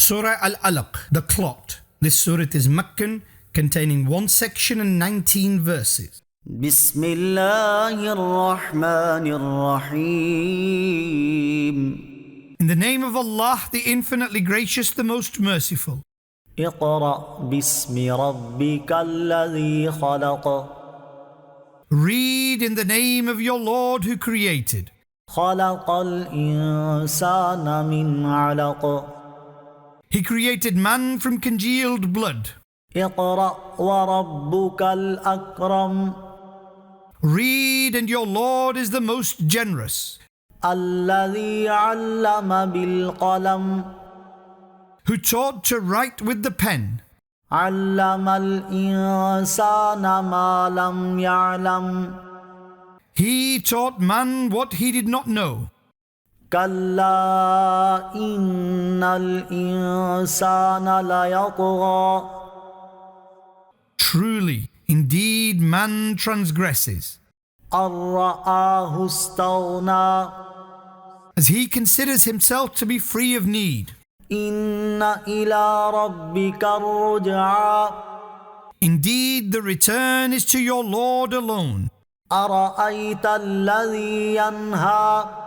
Surah Al Alaq, the clot. This surah is Meccan, containing one section and 19 verses. بسم الله الرحمن الرحيم. In the name of Allah, the infinitely gracious, the most merciful. اقرأ باسم ربك الذي خلق. Read in the name of your Lord who created. خلق الإنسان من علق. He created man from congealed blood. اقرأ وربك الأكرم. Read, and your Lord is the most generous, الذي علم بالقلم. who taught to write with the pen. علم الإنسان ما لم يعلم. He taught man what he did not know. كلا إن الإنسان ليطغى. Truly, indeed, man transgresses, أن رآه استغنى. as he considers himself to be free of need. إن إلى ربك الرجعى. Indeed, the return is to your Lord alone. أرأيت الذي ينهى.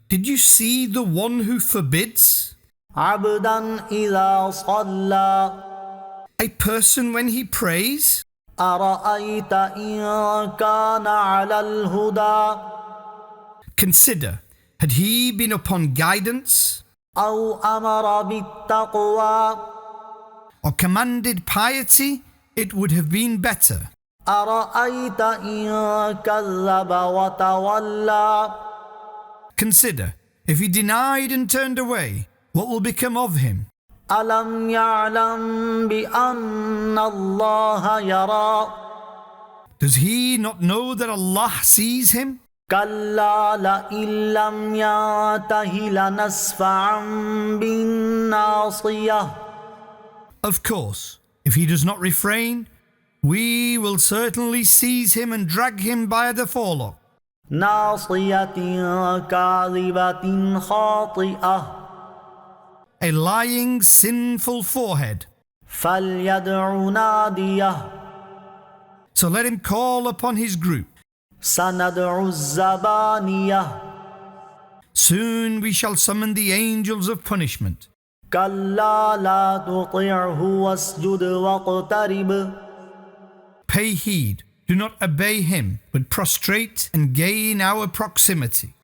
Did you see the one who forbids? عبدا إذا صلى. A person when he prays? أرأيت إن كان على الهدى. Consider, had he been upon guidance, أو أمر بالتقوى. or commanded piety, it would have been better. أرأيت إن كذب وتولى. Consider, if he denied and turned away, what will become of him? ألم يعلم بأن الله يرى. Does he not know that Allah sees him? كلا لئن لم ينته لنسفعا بالناصية. Of course, if he does not refrain, we will certainly seize him and drag him by the forelock. ناصية كاذبة خاطئة. A lying, sinful forehead. فليدع ناديه. So let him call upon his group. سندع الزبانية. Soon we shall summon the angels of punishment. كلا لا تطعه واسجد واقترب. Pay heed, do not obey him, but prostrate and gain our proximity.